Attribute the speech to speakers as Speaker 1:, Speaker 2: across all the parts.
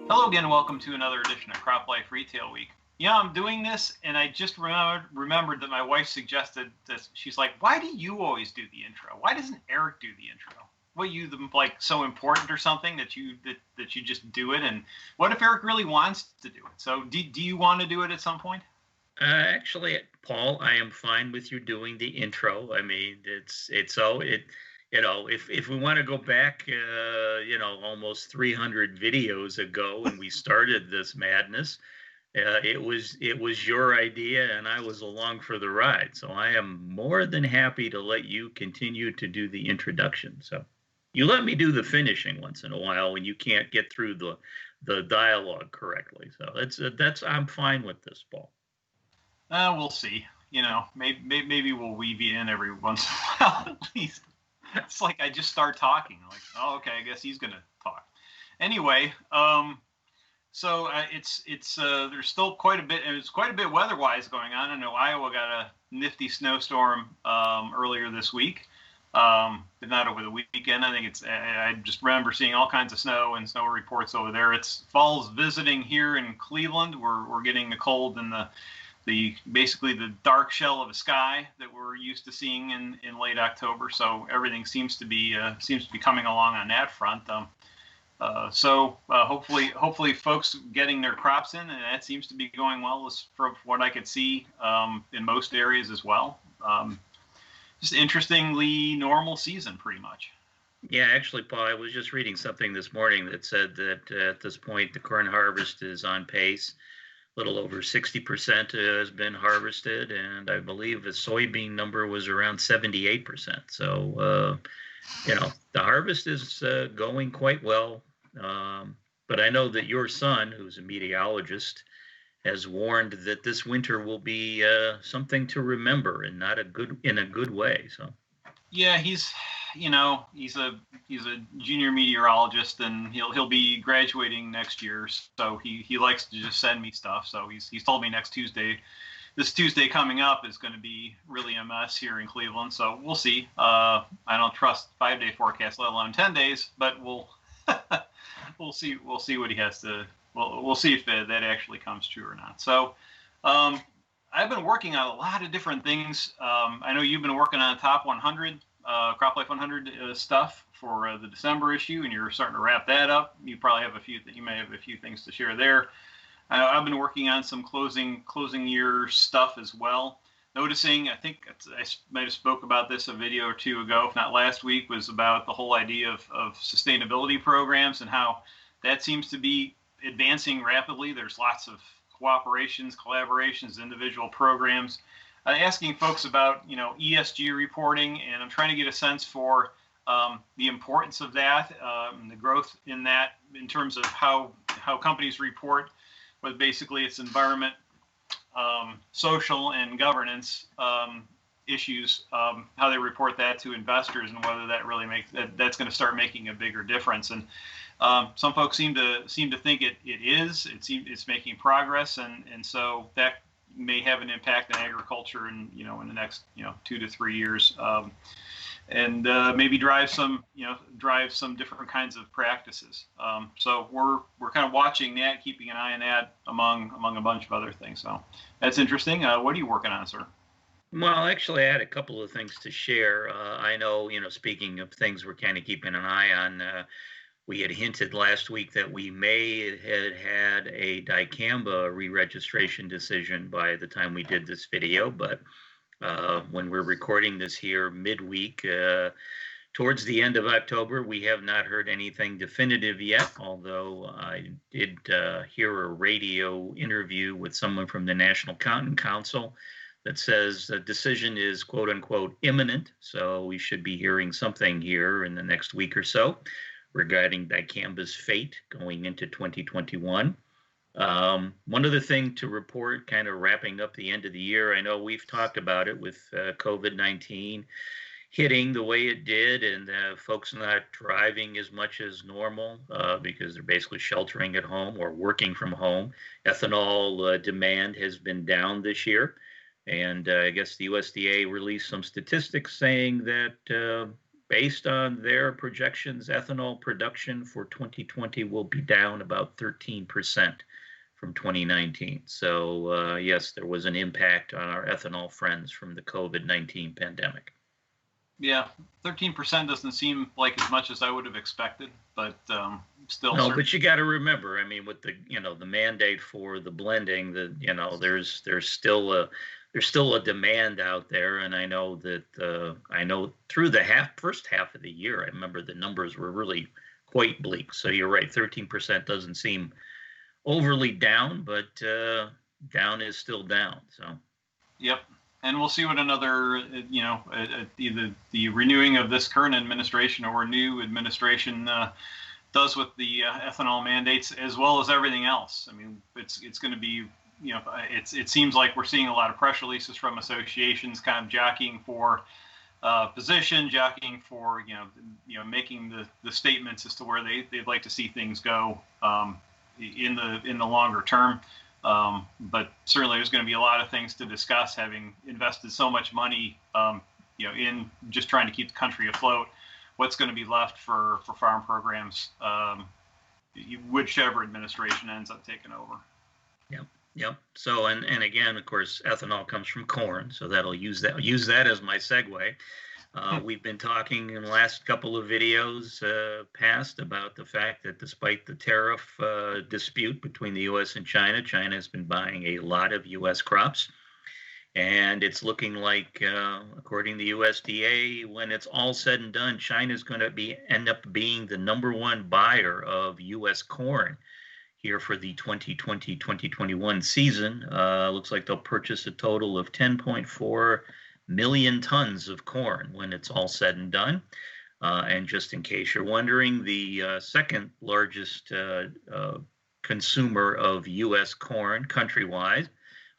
Speaker 1: Hello again, welcome to another edition of Crop Life Retail Week. Yeah, I'm doing this, and I just remembered that my wife suggested this. She's like, "Why do you always do the intro? Why doesn't Eric do the intro? What, you like so important or something that you just do it? And what if Eric really wants to do it? So do you want to do it at some point?"
Speaker 2: Actually, Paul, I am fine with you doing the intro. I mean, if we want to go back, almost 300 videos ago, and we started this madness, it was your idea, and I was along for the ride. So I am more than happy to let you continue to do the introduction. So you let me do the finishing once in a while when you can't get through the dialogue correctly. So that's I'm fine with this, Paul.
Speaker 1: We'll see. Maybe we'll weave you in every once in a while at least. It's like I just start talking. I'm like, oh, okay, I guess he's gonna talk. Anyway, so it's there's still quite a bit. It's quite a bit weather-wise going on. I know Iowa got a nifty snowstorm earlier this week, but not over the weekend. I think I just remember seeing all kinds of snow and snow reports over there. It's fall's visiting here in Cleveland. We're getting the cold and the basically the dark shell of a sky that we're used to seeing in late October. So everything seems to be coming along on that front. Hopefully folks getting their crops in, and that seems to be going well from what I could see in most areas as well. Just interestingly normal season pretty much.
Speaker 2: Yeah, actually, Paul, I was just reading something this morning that said that at this point the corn harvest is on pace. Little over 60% has been harvested, and I believe the soybean number was around 78%. So, the harvest is going quite well. But I know that your son, who's a meteorologist, has warned that this winter will be something to remember, and not in a good way. So,
Speaker 1: yeah, he's a junior meteorologist, and he'll be graduating next year. So he likes to just send me stuff. So he's told me this Tuesday coming up is going to be really a mess here in Cleveland. So we'll see. I don't trust 5-day forecast, let alone 10 days. But we'll see what he has to. We'll see if that actually comes true or not. So. I've been working on a lot of different things. I know you've been working on top 100. CropLife 100 stuff for the December issue, and you're starting to wrap that up. You probably have you may have a few things to share there. I've been working on some closing year stuff as well. Noticing, I think I might have spoke about this a video or two ago, if not last week, was about the whole idea of sustainability programs and how that seems to be advancing rapidly. There's lots of collaborations, individual programs. Asking folks about ESG reporting, and I'm trying to get a sense for the importance of that and the growth in that in terms of how companies report, but basically it's environment, social, and governance issues, how they report that to investors, and whether that really that's going to start making a bigger difference. And some folks seem to think it's making progress, and so that may have an impact on agriculture in the next 2 to 3 years, and maybe drive some different kinds of practices. So we're kind of watching that, keeping an eye on that among a bunch of other things. So that's interesting. What are you working on, sir?
Speaker 2: Well, actually, I had a couple of things to share. I know, speaking of things we're kind of keeping an eye on, we had hinted last week that we may have had a Dicamba re-registration decision by the time we did this video, but when we're recording this here midweek, towards the end of October, we have not heard anything definitive yet, although I did hear a radio interview with someone from the National Cotton Council that says the decision is quote unquote imminent, so we should be hearing something here in the next week or so regarding Dicamba's fate going into 2021. One other thing to report, kind of wrapping up the end of the year, I know we've talked about it with COVID-19 hitting the way it did, and folks not driving as much as normal because they're basically sheltering at home or working from home. Ethanol demand has been down this year, and I guess the USDA released some statistics saying that based on their projections, ethanol production for 2020 will be down about 13% from 2019. So yes, there was an impact on our ethanol friends from the COVID-19 pandemic.
Speaker 1: Yeah, 13% doesn't seem like as much as I would have expected, but still.
Speaker 2: No, but you got to remember, I mean, with the the mandate for the blending, there's still a demand out there, and I know that through the first half of the year, I remember the numbers were really quite bleak. So you're right, 13% doesn't seem overly down, but down is still down. So.
Speaker 1: Yep. And we'll see what another, either the renewing of this current administration or a new administration does with the ethanol mandates, as well as everything else. I mean, it's going to be, it seems like we're seeing a lot of press releases from associations kind of jockeying for position, jockeying for, making the statements as to where they'd like to see things go in the longer term. But certainly there's going to be a lot of things to discuss, having invested so much money, in just trying to keep the country afloat. What's going to be left for farm programs, whichever administration ends up taking over.
Speaker 2: Yep. So, and again, of course, ethanol comes from corn, so that'll use that as my segue. We've been talking in the last couple of videos past about the fact that despite the tariff dispute between the U.S. and China, China has been buying a lot of U.S. crops. And it's looking like, according to the USDA, when it's all said and done, China's going to end up being the #1 buyer of U.S. corn here for the 2020-2021 season. Looks like they'll purchase a total of 10.4 million tons of corn when it's all said and done. And just in case you're wondering, the second largest consumer of U.S. corn countrywide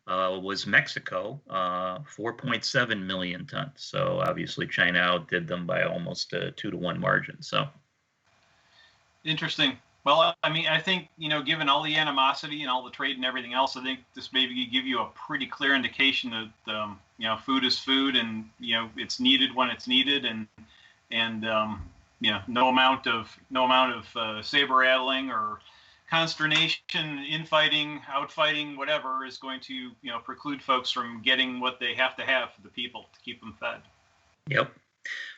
Speaker 2: was Mexico, 4.7 million tons. So obviously China outdid them by almost a 2-to-1 margin. So
Speaker 1: interesting. Well, I mean, I think, given all the animosity and all the trade and everything else, I think this maybe give you a pretty clear indication that, food is food, and, it's needed when it's needed, and no amount of saber rattling or consternation, infighting, outfighting, whatever, is going to, preclude folks from getting what they have to have for the people to keep them fed.
Speaker 2: Yep.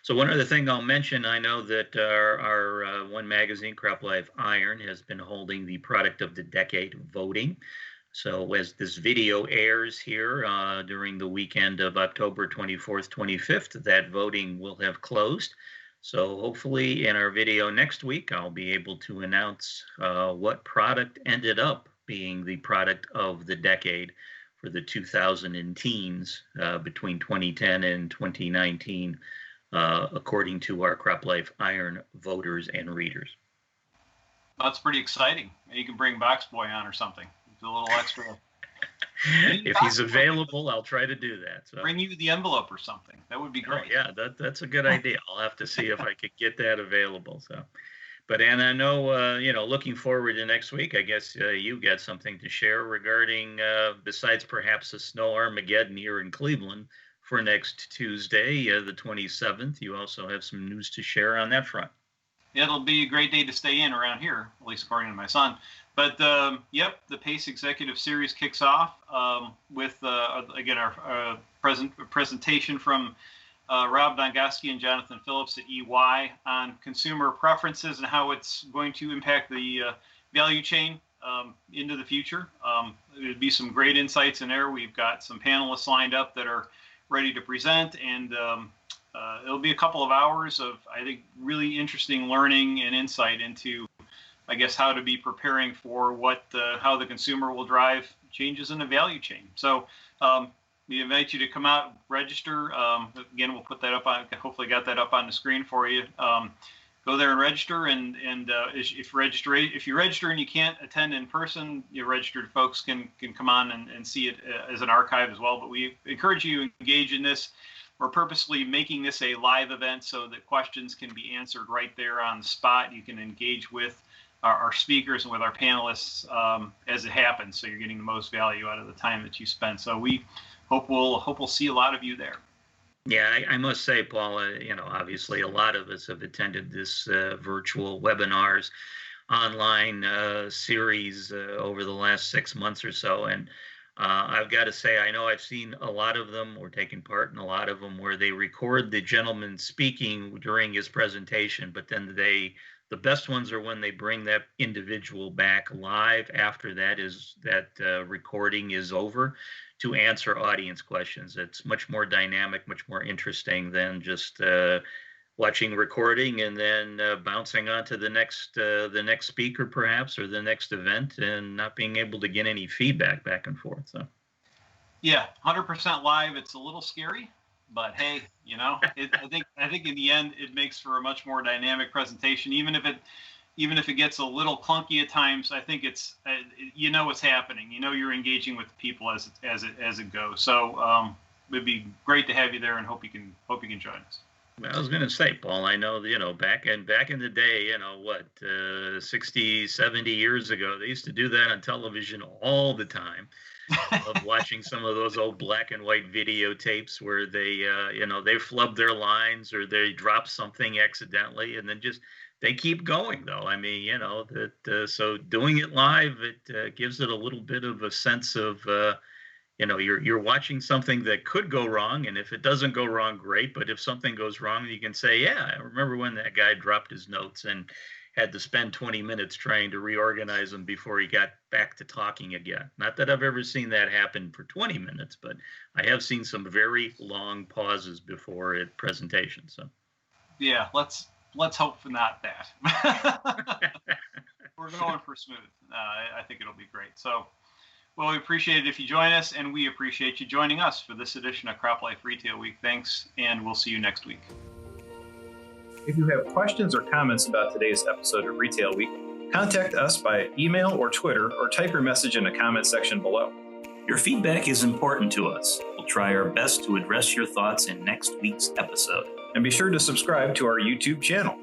Speaker 2: So one other thing I'll mention, I know that our one magazine, CROPLIFE IRON, has been holding the Product of the Decade voting. So as this video airs here during the weekend of October 24th, 25th, that voting will have closed. So hopefully in our video next week, I'll be able to announce what product ended up being the product of the decade for the 2000 teens between 2010 and 2019. According to our CROPLIFE IRON voters and readers.
Speaker 1: That's pretty exciting. You can bring Box Boy on or something. It's a little extra.
Speaker 2: If he's available, I'll try to do that. So.
Speaker 1: Bring you the envelope or something. That would be great.
Speaker 2: Oh, yeah, that's a good idea. I'll have to see if I could get that available. So, but and I know, looking forward to next week, I guess you got something to share regarding, besides perhaps a snow Armageddon here in Cleveland, for next Tuesday, the 27th. You also have some news to share on that front.
Speaker 1: Yeah, it'll be a great day to stay in around here, at least according to my son. But yep, the PACE Executive Series kicks off with, again, our presentation from Rob Dongoski and Jonathan Phillips at EY on consumer preferences and how it's going to impact the value chain into the future. There'll be some great insights in there. We've got some panelists lined up that are ready to present, and it'll be a couple of hours of, I think, really interesting learning and insight into, I guess, how to be preparing for how the consumer will drive changes in the value chain. So we invite you to come out, register. Again, we'll put that up on, hopefully got that up on the screen for you. Go there and register, and if you register and you can't attend in person, your registered folks can come on and see it as an archive as well. But we encourage you to engage in this. We're purposely making this a live event so that questions can be answered right there on the spot. You can engage with our speakers and with our panelists as it happens, so you're getting the most value out of the time that you spend. So we hope we'll see a lot of you there.
Speaker 2: Yeah, I must say, Paula, obviously a lot of us have attended this virtual webinars, online series over the last 6 months or so. And I've got to say, I know I've seen a lot of them or taken part in a lot of them where they record the gentleman speaking during his presentation, but then the best ones are when they bring that individual back live after that recording is over to answer audience questions. It's much more dynamic, much more interesting than just watching recording and then bouncing on to the next speaker perhaps, or the next event, and not being able to get any feedback back and forth. So
Speaker 1: yeah, 100% live, it's a little scary, but hey, I think in the end it makes for a much more dynamic presentation. Even if it gets a little clunky at times, I think it's what's happening. You're engaging with people as it goes. So it'd be great to have you there, and hope you can join us.
Speaker 2: I was going to say, Paul, I know, back in the day, 60, 70 years ago, they used to do that on television all the time. Of watching some of those old black and white videotapes where they flub their lines or they drop something accidentally, and then they keep going though. I mean, so doing it live, it gives it a little bit of a sense of, you're watching something that could go wrong, and if it doesn't go wrong, great. But if something goes wrong, you can say, yeah, I remember when that guy dropped his notes and had to spend 20 minutes trying to reorganize them before he got back to talking again. Not that I've ever seen that happen for 20 minutes, but I have seen some very long pauses before a presentation. So
Speaker 1: yeah, let's hope for not that. We're going for smooth. I think it'll be great. So, well, we appreciate it if you join us, and we appreciate you joining us for this edition of CropLife Retail Week. Thanks, and we'll see you next week.
Speaker 3: If you have questions or comments about today's episode of Retail Week, contact us by email or Twitter, or type your message in the comment section below.
Speaker 4: Your feedback is important to us. We'll try our best to address your thoughts in next week's episode.
Speaker 3: And be sure to subscribe to our YouTube channel.